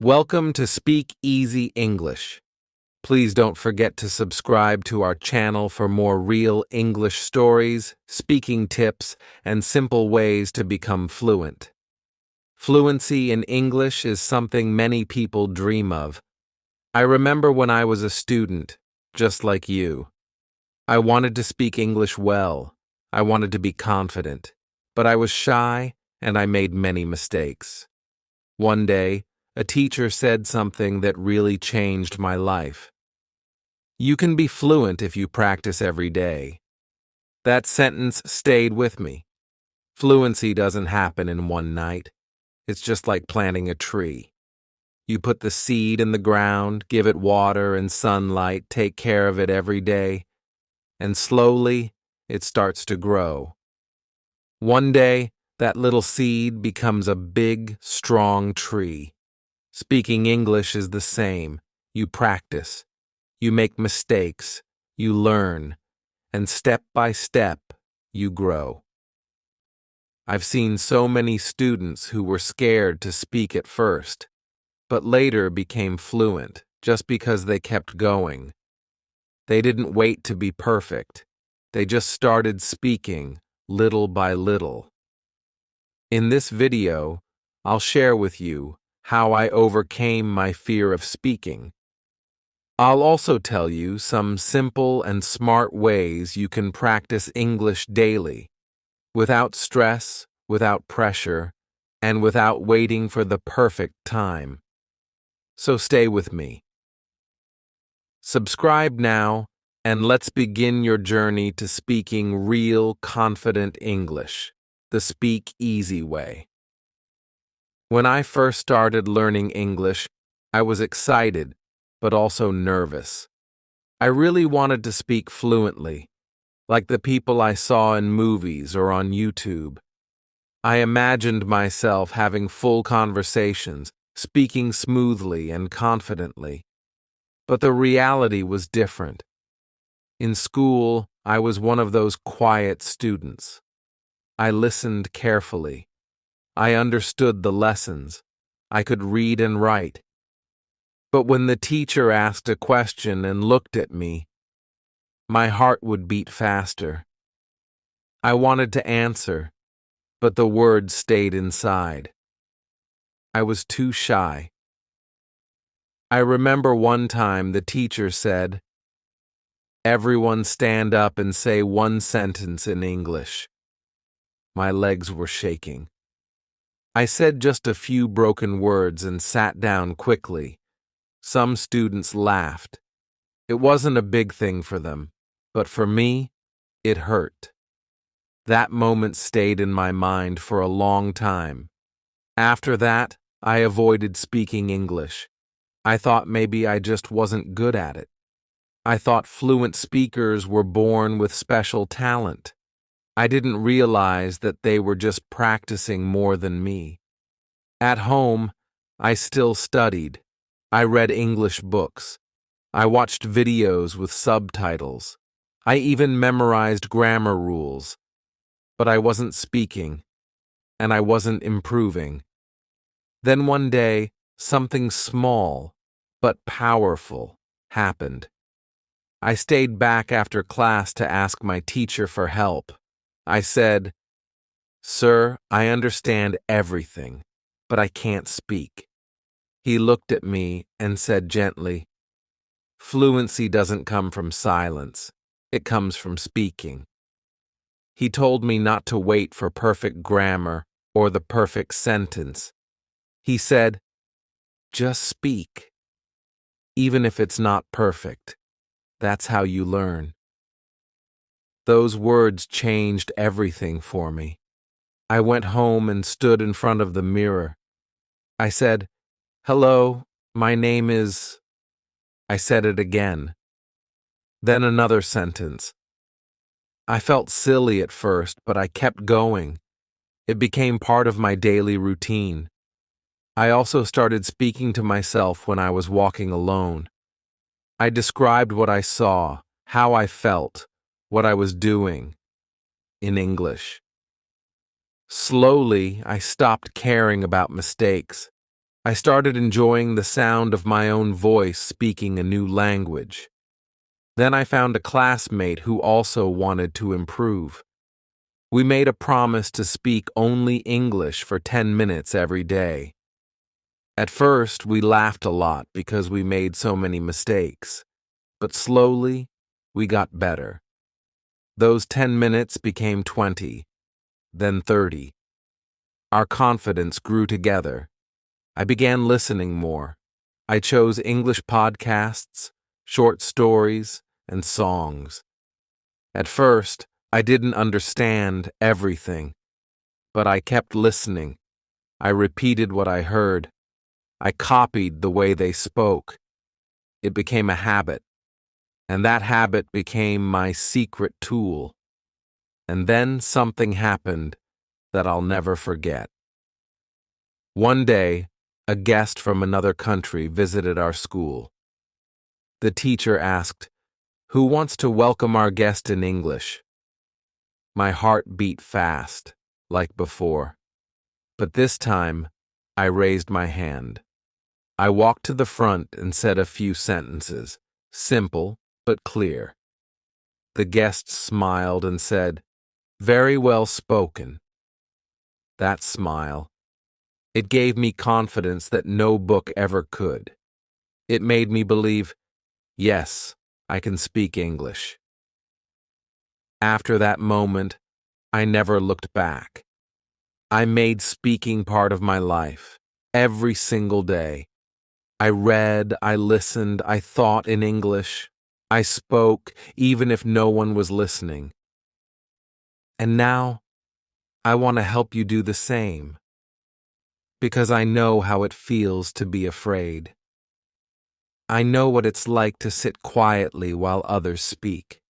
Welcome to Speak Easy English. Please don't forget to subscribe to our channel for more real English stories, speaking tips, and simple ways to become fluent. Fluency in English is something many people dream of. I remember when I was a student, just like you. I wanted to speak English well. I wanted to be confident, but I was shy and I made many mistakes. One day, a teacher said something that really changed my life. You can be fluent if you practice every day. That sentence stayed with me. Fluency doesn't happen in one night. It's just like planting a tree. You put the seed in the ground, give it water and sunlight, take care of it every day, and slowly it starts to grow. One day, that little seed becomes a big, strong tree. Speaking English is the same. You practice, you make mistakes, you learn, and step by step, you grow. I've seen so many students who were scared to speak at first, but later became fluent just because they kept going. They didn't wait to be perfect. They just started speaking little by little. In this video, I'll share with you how I overcame my fear of speaking. I'll also tell you some simple and smart ways you can practice English daily, without stress, without pressure, and without waiting for the perfect time. So stay with me. Subscribe now, and let's begin your journey to speaking real, confident English, the Speak Easy way. When I first started learning English, I was excited, but also nervous. I really wanted to speak fluently, like the people I saw in movies or on YouTube. I imagined myself having full conversations, speaking smoothly and confidently. But the reality was different. In school, I was one of those quiet students. I listened carefully. I understood the lessons. I could read and write. But when the teacher asked a question and looked at me, my heart would beat faster. I wanted to answer, but the words stayed inside. I was too shy. I remember one time the teacher said, "Everyone stand up and say one sentence in English." My legs were shaking. I said just a few broken words and sat down quickly. Some students laughed. It wasn't a big thing for them, but for me, it hurt. That moment stayed in my mind for a long time. After that, I avoided speaking English. I thought maybe I just wasn't good at it. I thought fluent speakers were born with special talent. I didn't realize that they were just practicing more than me. At home, I still studied. I read English books. I watched videos with subtitles. I even memorized grammar rules. But I wasn't speaking, and I wasn't improving. Then one day, something small but powerful happened. I stayed back after class to ask my teacher for help. I said, "Sir, I understand everything, but I can't speak." He looked at me and said gently, "Fluency doesn't come from silence. It comes from speaking." He told me not to wait for perfect grammar or the perfect sentence. He said, "Just speak. Even if it's not perfect, that's how you learn." Those words changed everything for me. I went home and stood in front of the mirror. I said, "Hello, my name is..." I said it again. Then another sentence. I felt silly at first, but I kept going. It became part of my daily routine. I also started speaking to myself when I was walking alone. I described what I saw, how I felt, what I was doing, in English. Slowly, I stopped caring about mistakes. I started enjoying the sound of my own voice speaking a new language. Then I found a classmate who also wanted to improve. We made a promise to speak only English for 10 minutes every day. At first, we laughed a lot because we made so many mistakes, but slowly, we got better. Those 10 minutes became 20, then 30. Our confidence grew together. I began listening more. I chose English podcasts, short stories, and songs. At first, I didn't understand everything, but I kept listening. I repeated what I heard. I copied the way they spoke. It became a habit, and that habit became my secret tool. And then something happened that I'll never forget. One day, a guest from another country visited our school. The teacher asked, "Who wants to welcome our guest in English?" My heart beat fast, like before. But this time, I raised my hand. I walked to the front and said a few sentences, simple but clear. The guest smiled and said, "Very well spoken." That smile, it gave me confidence that no book ever could. It made me believe, yes, I can speak English. After that moment, I never looked back. I made speaking part of my life, every single day. I read, I listened, I thought in English. I spoke, even if no one was listening. And now, I want to help you do the same. Because I know how it feels to be afraid. I know what it's like to sit quietly while others speak.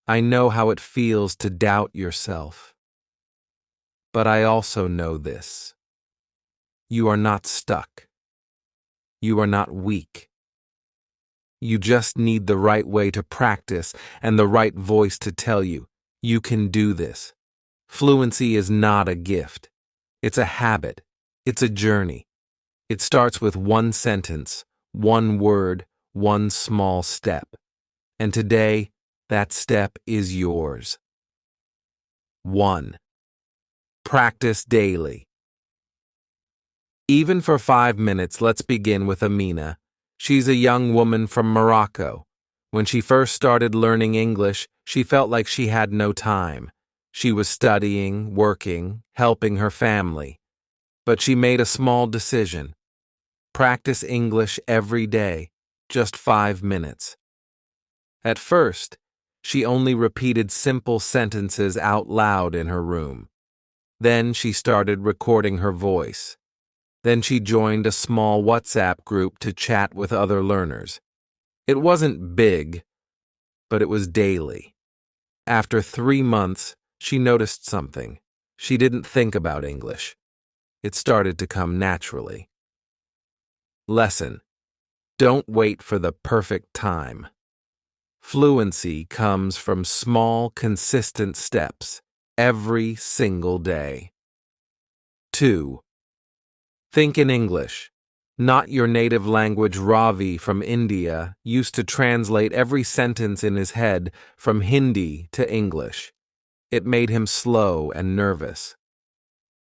I know how it feels to doubt yourself. But I also know this. You are not stuck. You are not weak. You just need the right way to practice and the right voice to tell you, you can do this. Fluency is not a gift. It's a habit. It's a journey. It starts with one sentence, one word, one small step. And today, that step is yours. 1. Practice daily. Even for 5 minutes, let's begin with Amina. She's a young woman from Morocco. When she first started learning English, she felt like she had no time. She was studying, working, helping her family. But she made a small decision. Practice English every day, just 5 minutes. At first, she only repeated simple sentences out loud in her room. Then she started recording her voice. Then she joined a small WhatsApp group to chat with other learners. It wasn't big, but it was daily. After 3 months, she noticed something. She didn't think about English. It started to come naturally. Lesson: don't wait for the perfect time. Fluency comes from small, consistent steps every single day. 2. Think in English. Not your native language. Ravi from India used to translate every sentence in his head from Hindi to English. It made him slow and nervous.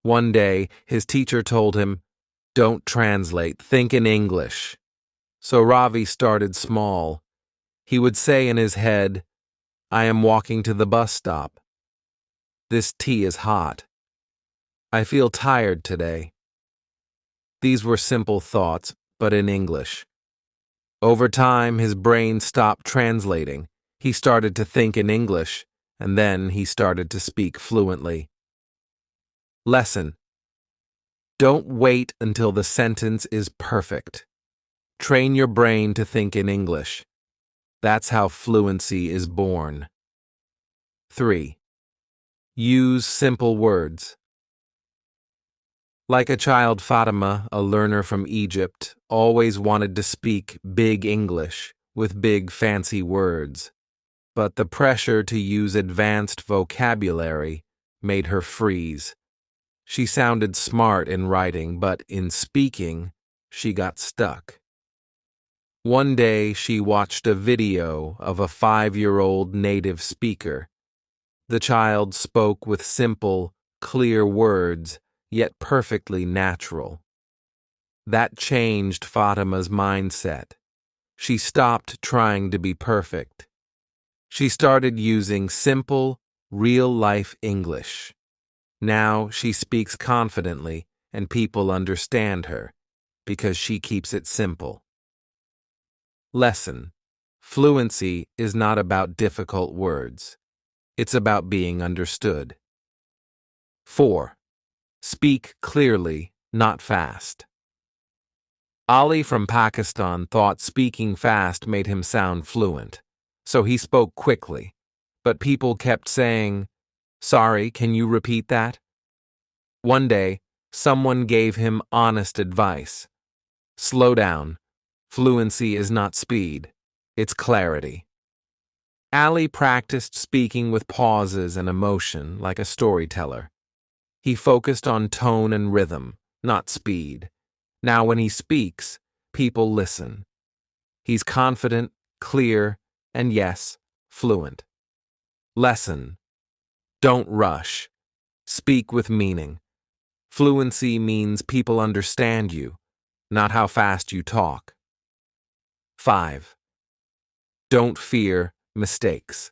One day, his teacher told him, "Don't translate, think in English." So Ravi started small. He would say in his head, "I am walking to the bus stop. This tea is hot. I feel tired today." These were simple thoughts, but in English. Over time, his brain stopped translating. He started to think in English, and then he started to speak fluently. Lesson: don't wait until the sentence is perfect. Train your brain to think in English. That's how fluency is born. 3. Use simple words. Like a child, Fatima, a learner from Egypt, always wanted to speak big English with big fancy words. But the pressure to use advanced vocabulary made her freeze. She sounded smart in writing, but in speaking, she got stuck. One day, she watched a video of a 5-year-old native speaker. The child spoke with simple, clear words, yet perfectly natural. That changed Fatima's mindset. She stopped trying to be perfect. She started using simple, real-life English. Now she speaks confidently, and people understand her, because she keeps it simple. Lesson: Fluency is not about difficult words. It's about being understood. 4. Speak clearly, not fast. Ali from Pakistan thought speaking fast made him sound fluent, so he spoke quickly, but people kept saying, "Sorry, can you repeat that?" One day, someone gave him honest advice. Slow down. Fluency is not speed, it's clarity. Ali practiced speaking with pauses and emotion like a storyteller. He focused on tone and rhythm, not speed. Now when he speaks, people listen. He's confident, clear, and yes, fluent. Lesson: Don't rush. Speak with meaning. Fluency means people understand you, not how fast you talk. 5. Don't fear mistakes.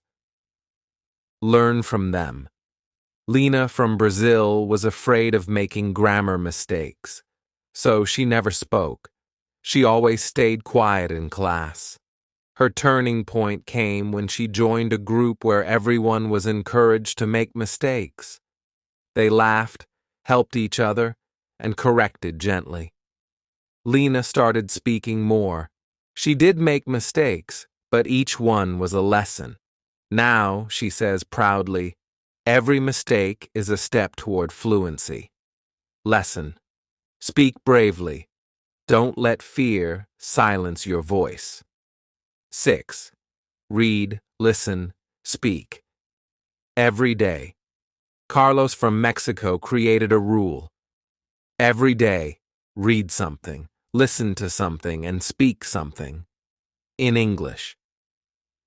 Learn from them. Lena from Brazil was afraid of making grammar mistakes, so she never spoke. She always stayed quiet in class. Her turning point came when she joined a group where everyone was encouraged to make mistakes. They laughed, helped each other, and corrected gently. Lena started speaking more. She did make mistakes, but each one was a lesson. Now, she says proudly, every mistake is a step toward fluency. Lesson: Speak bravely. Don't let fear silence your voice. 6. Read, listen, speak. Every day. Carlos from Mexico created a rule. Every day, read something, listen to something, and speak something. In English.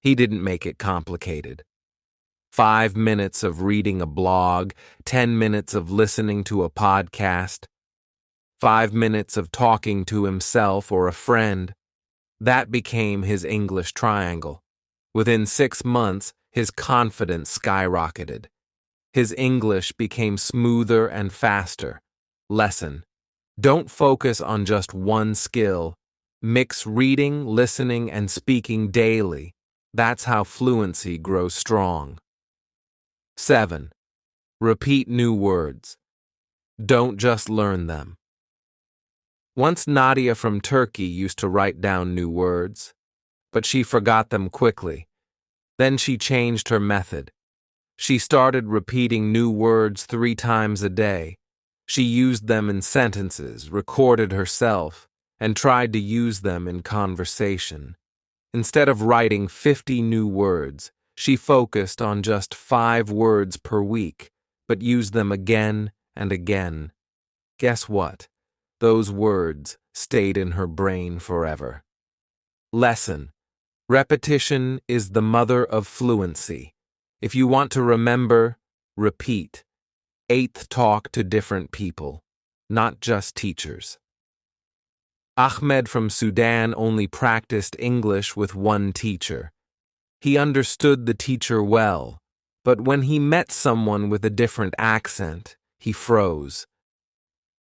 He didn't make it complicated. 5 minutes of reading a blog, 10 minutes of listening to a podcast, 5 minutes of talking to himself or a friend. That became his English triangle. Within 6 months, his confidence skyrocketed. His English became smoother and faster. Lesson: Don't focus on just one skill. Mix reading, listening, and speaking daily. That's how fluency grows strong. 7. Repeat new words. Don't just learn them. Once Nadia from Turkey used to write down new words, but she forgot them quickly. Then she changed her method. She started repeating new words 3 times a day. She used them in sentences, recorded herself, and tried to use them in conversation. Instead of writing 50 new words, she focused on just 5 words per week, but used them again and again. Guess what? Those words stayed in her brain forever. Lesson: Repetition is the mother of fluency. If you want to remember, repeat. 8th, talk to different people, not just teachers. Ahmed from Sudan only practiced English with one teacher. He understood the teacher well, but when he met someone with a different accent, he froze.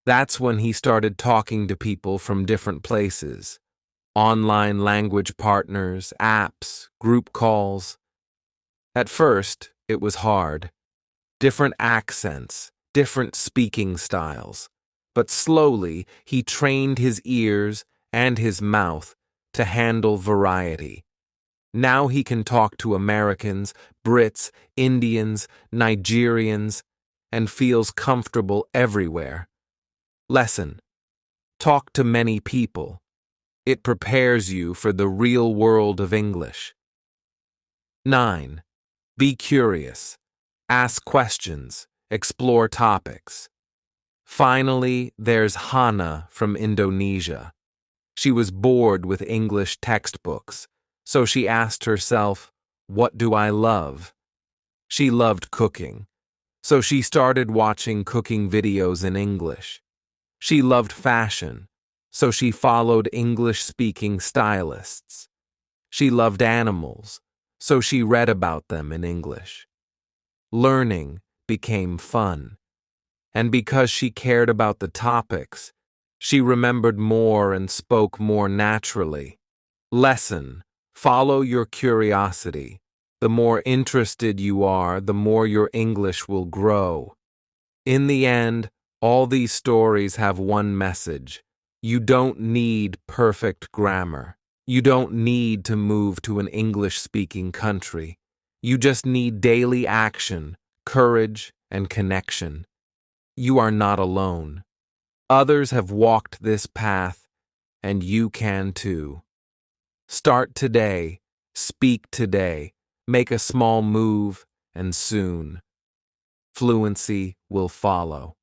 That's when he started talking to people from different places. Online language partners, apps, group calls. At first, it was hard. Different accents, different speaking styles. But slowly, he trained his ears and his mouth to handle variety. Now he can talk to Americans, Brits, Indians, Nigerians, and feels comfortable everywhere. Lesson: Talk to many people. It prepares you for the real world of English. 9. Be curious. Ask questions. Explore topics. Finally, there's Hana from Indonesia. She was bored with English textbooks, so she asked herself, "What do I love?" She loved cooking, so she started watching cooking videos in English. She loved fashion, so she followed English-speaking stylists. She loved animals, so she read about them in English. Learning became fun, and because she cared about the topics, she remembered more and spoke more naturally. Lesson: follow your curiosity. The more interested you are, the more your English will grow. In the end, all these stories have one message. You don't need perfect grammar. You don't need to move to an English-speaking country. You just need daily action, courage, and connection. You are not alone. Others have walked this path, and you can too. Start today, speak today, make a small move, and soon, fluency will follow.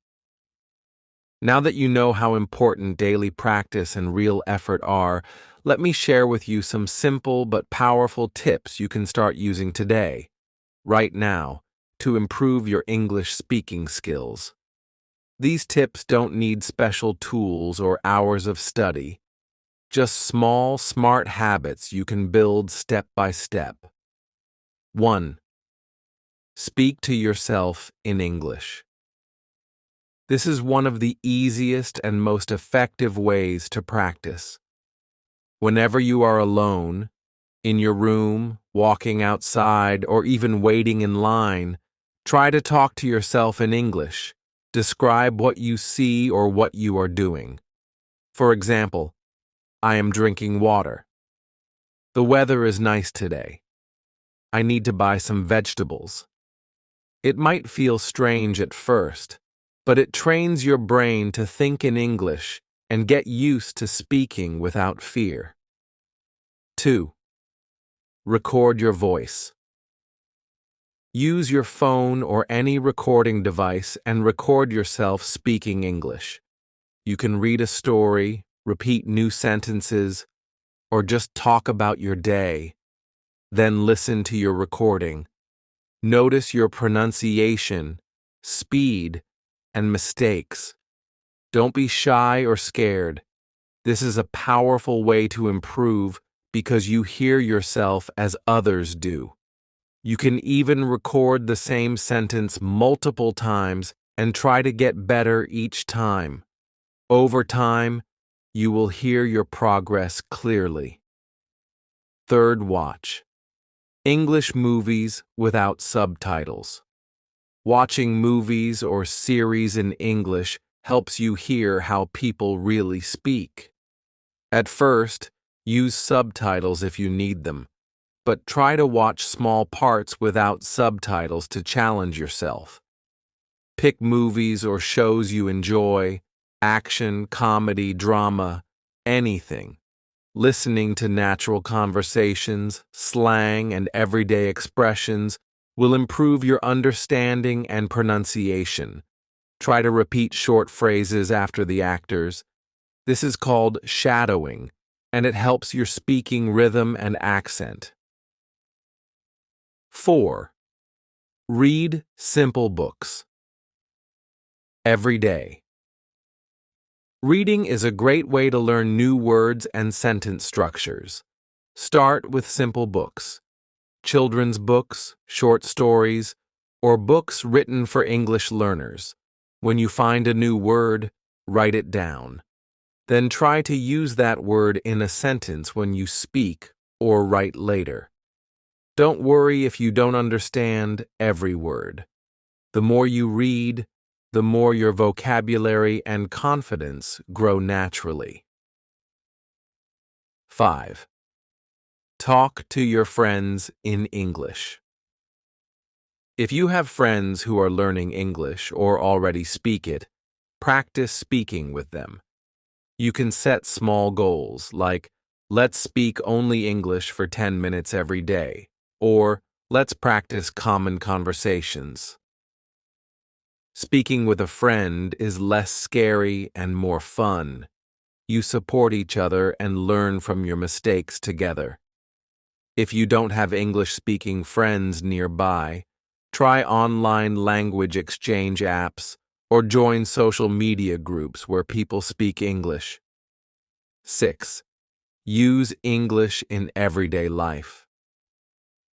Now that you know how important daily practice and real effort are, let me share with you some simple but powerful tips you can start using today, right now, to improve your English speaking skills. These tips don't need special tools or hours of study. Just small, smart habits you can build step by step. 1. Speak to yourself in English. This is one of the easiest and most effective ways to practice. Whenever you are alone, in your room, walking outside, or even waiting in line, try to talk to yourself in English. Describe what you see or what you are doing. For example, I am drinking water. The weather is nice today. I need to buy some vegetables. It might feel strange at first, but it trains your brain to think in English and get used to speaking without fear. 2. Record your voice. Use your phone or any recording device and record yourself speaking English. You can read a story, repeat new sentences, or just talk about your day. Then listen to your recording. Notice your pronunciation, speed, and mistakes. Don't be shy or scared. This is a powerful way to improve because you hear yourself as others do. You can even record the same sentence multiple times and try to get better each time. Over time, you will hear your progress clearly. 3. Watch English movies without subtitles. Watching movies or series in English helps you hear how people really speak. At first, use subtitles if you need them, but try to watch small parts without subtitles to challenge yourself. Pick movies or shows you enjoy, action, comedy, drama, anything. Listening to natural conversations, slang, and everyday expressions will improve your understanding and pronunciation. Try to repeat short phrases after the actors. This is called shadowing, and it helps your speaking rhythm and accent. 4. Read simple books. Every day. Reading is a great way to learn new words and sentence structures. Start with simple books. Children's books, short stories, or books written for English learners. When you find a new word, write it down. Then try to use that word in a sentence when you speak or write later. Don't worry if you don't understand every word. The more you read, the more your vocabulary and confidence grow naturally. 5. Talk to your friends in English. If you have friends who are learning English or already speak it, practice speaking with them. You can set small goals like, let's speak only English for 10 minutes every day, or let's practice common conversations. Speaking with a friend is less scary and more fun. You support each other and learn from your mistakes together. If you don't have English-speaking friends nearby, try online language exchange apps or join social media groups where people speak English. 6. Use English in everyday life.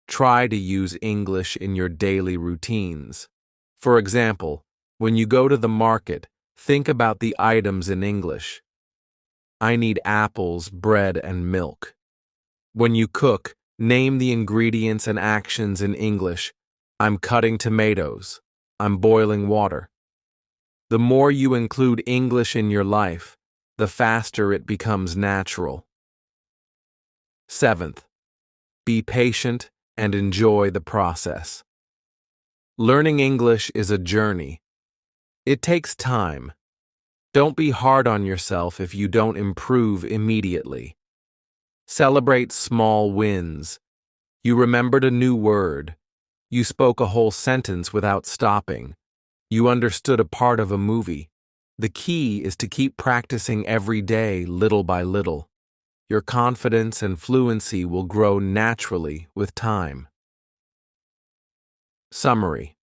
Try to use English in your daily routines. For example, when you go to the market, think about the items in English. I need apples, bread, and milk. When you cook, name the ingredients and actions in English. I'm cutting tomatoes. I'm boiling water. The more you include English in your life, the faster it becomes natural. 7th, be patient and enjoy the process. Learning English is a journey. It takes time. Don't be hard on yourself if you don't improve immediately. Celebrate small wins. You remembered a new word. You spoke a whole sentence without stopping. You understood a part of a movie. The key is to keep practicing every day, little by little. Your confidence and fluency will grow naturally with time. Summary.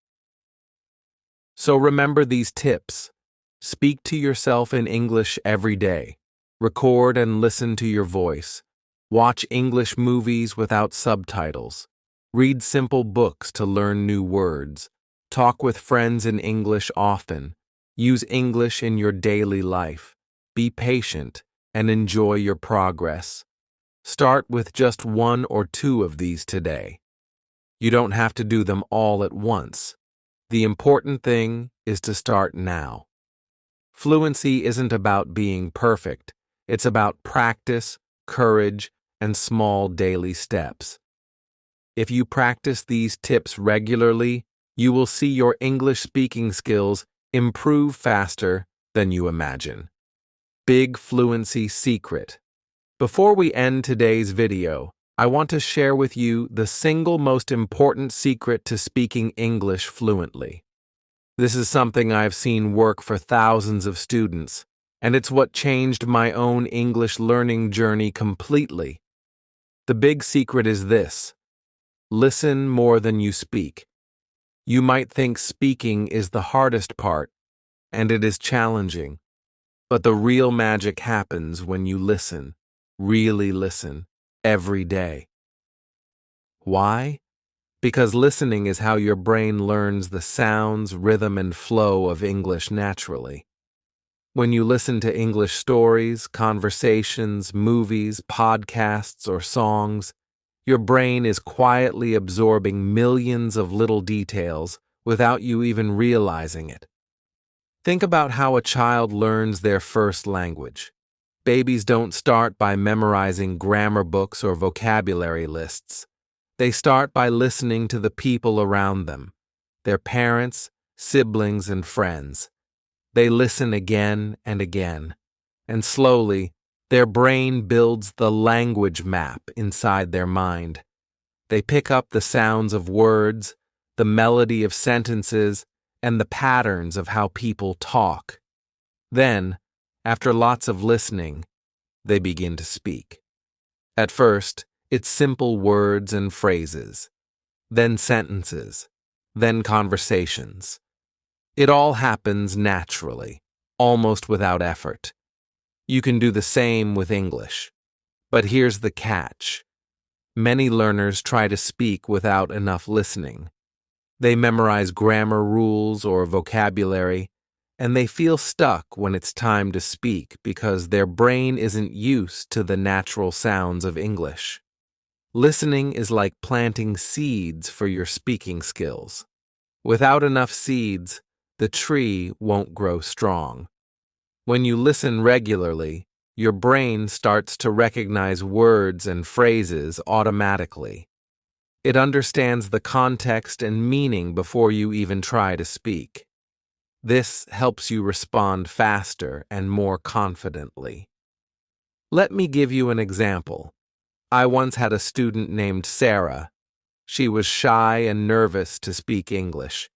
So remember these tips. Speak to yourself in English every day. Record and listen to your voice. Watch English movies without subtitles. Read simple books to learn new words. Talk with friends in English often. Use English in your daily life. Be patient and enjoy your progress. Start with just 1 or 2 of these today. You don't have to do them all at once. The important thing is to start now. Fluency isn't about being perfect. It's about practice, courage, and small daily steps. If you practice these tips regularly, you will see your English speaking skills improve faster than you imagine. Big Fluency Secret. Before we end today's video, I want to share with you the single most important secret to speaking English fluently. This is something I've seen work for thousands of students, and it's what changed my own English learning journey completely. The big secret is this: listen more than you speak. You might think speaking is the hardest part, and it is challenging, but the real magic happens when you listen, really listen, every day. Why? Because listening is how your brain learns the sounds, rhythm, and flow of English naturally. When you listen to English stories, conversations, movies, podcasts, or songs, your brain is quietly absorbing millions of little details without you even realizing it. Think about how a child learns their first language. Babies don't start by memorizing grammar books or vocabulary lists. They start by listening to the people around them, their parents, siblings, and friends. They listen again and again, and slowly, their brain builds the language map inside their mind. They pick up the sounds of words, the melody of sentences, and the patterns of how people talk. Then, after lots of listening, they begin to speak. At first, it's simple words and phrases, then sentences, then conversations. It all happens naturally, almost without effort. You can do the same with English. But here's the catch. Many learners try to speak without enough listening. They memorize grammar rules or vocabulary, and they feel stuck when it's time to speak because their brain isn't used to the natural sounds of English. Listening is like planting seeds for your speaking skills. Without enough seeds, the tree won't grow strong. When you listen regularly, your brain starts to recognize words and phrases automatically. It understands the context and meaning before you even try to speak. This helps you respond faster and more confidently. Let me give you an example. I once had a student named Sarah. She was shy and nervous to speak English.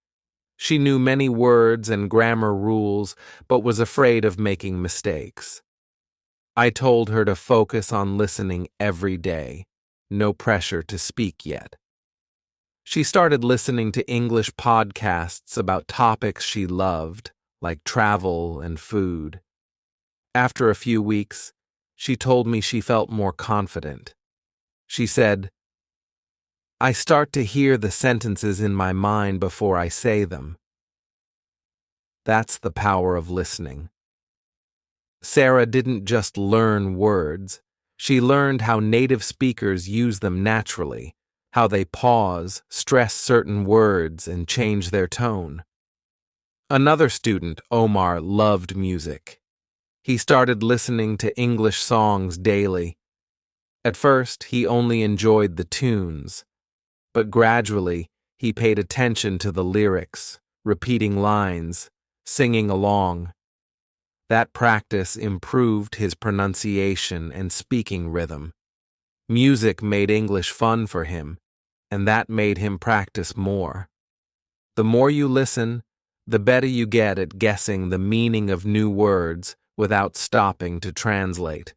She knew many words and grammar rules, but was afraid of making mistakes. I told her to focus on listening every day. No pressure to speak yet. She started listening to English podcasts about topics she loved, like travel and food. After a few weeks, she told me she felt more confident. She said, "I start to hear the sentences in my mind before I say them." That's the power of listening. Sarah didn't just learn words. She learned how native speakers use them naturally, how they pause, stress certain words, and change their tone. Another student, Omar, loved music. He started listening to English songs daily. At first, he only enjoyed the tunes, but gradually, he paid attention to the lyrics, repeating lines, singing along. That practice improved his pronunciation and speaking rhythm. Music made English fun for him, and that made him practice more. The more you listen, the better you get at guessing the meaning of new words without stopping to translate.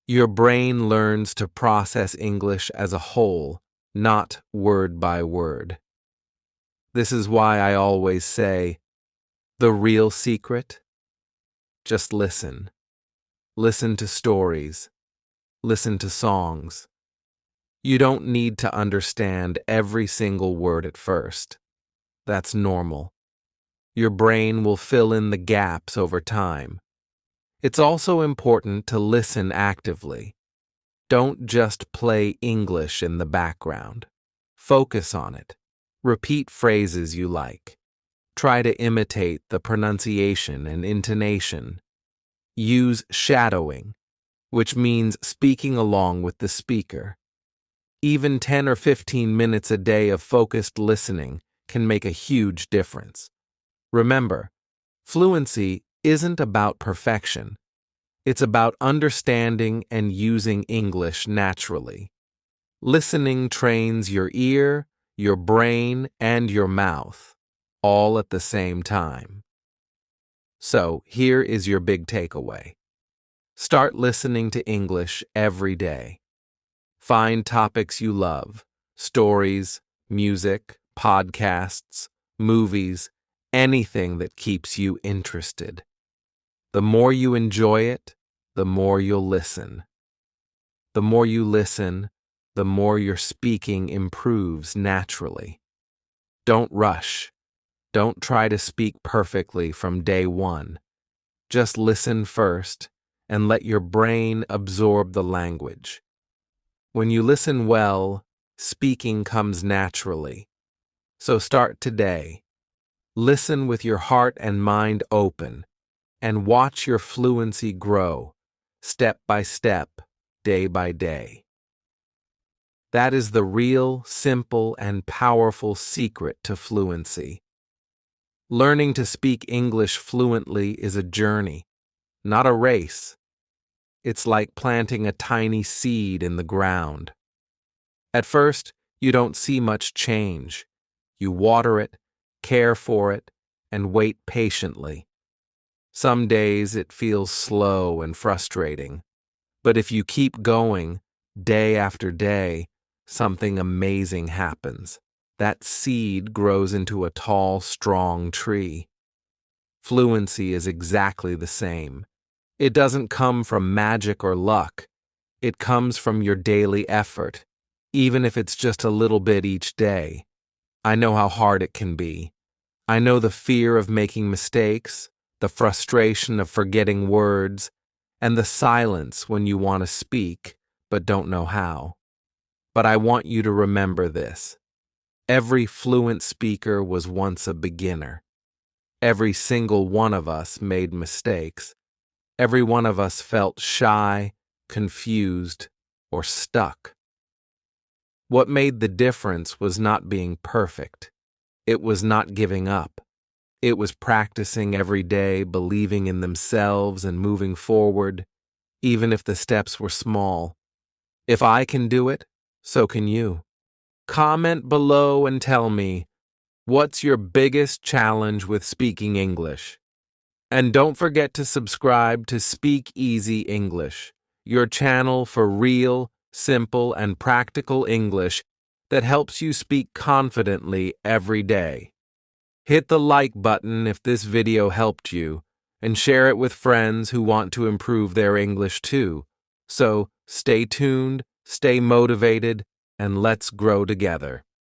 Your brain learns to process English as a whole, not word by word. This is why I always say, the real secret? Just listen. Listen to stories. Listen to songs. You don't need to understand every single word at first. That's normal. Your brain will fill in the gaps over time. It's also important to listen actively. Don't just play English in the background. Focus on it. Repeat phrases you like. Try to imitate the pronunciation and intonation. Use shadowing, which means speaking along with the speaker. Even 10 or 15 minutes a day of focused listening can make a huge difference. Remember, fluency isn't about perfection. It's about understanding and using English naturally. Listening trains your ear, your brain, and your mouth, all at the same time. So, here is your big takeaway. Start listening to English every day. Find topics you love, stories, music, podcasts, movies, anything that keeps you interested. The more you enjoy it, the more you'll listen. The more you listen, the more your speaking improves naturally. Don't rush. Don't try to speak perfectly from day one. Just listen first and let your brain absorb the language. When you listen well, speaking comes naturally. So start today. Listen with your heart and mind open, and watch your fluency grow, step by step, day by day. That is the real, simple, and powerful secret to fluency. Learning to speak English fluently is a journey, not a race. It's like planting a tiny seed in the ground. At first, you don't see much change. You water it, care for it, and wait patiently. Some days it feels slow and frustrating, but if you keep going, day after day, something amazing happens. That seed grows into a tall, strong tree. Fluency is exactly the same. It doesn't come from magic or luck. It comes from your daily effort, even if it's just a little bit each day. I know how hard it can be. I know the fear of making mistakes, the frustration of forgetting words, and the silence when you want to speak but don't know how. But I want you to remember this. Every fluent speaker was once a beginner. Every single one of us made mistakes. Every one of us felt shy, confused, or stuck. What made the difference was not being perfect. It was not giving up. It was practicing every day, believing in themselves and moving forward, even if the steps were small. If I can do it, so can you. Comment below and tell me, What's your biggest challenge with speaking English? And don't forget to subscribe to SpeakEasy English, your channel for real, simple, and practical English that helps you speak confidently every day. Hit the like button if this video helped you, and share it with friends who want to improve their English too. So stay tuned, stay motivated, and let's grow together.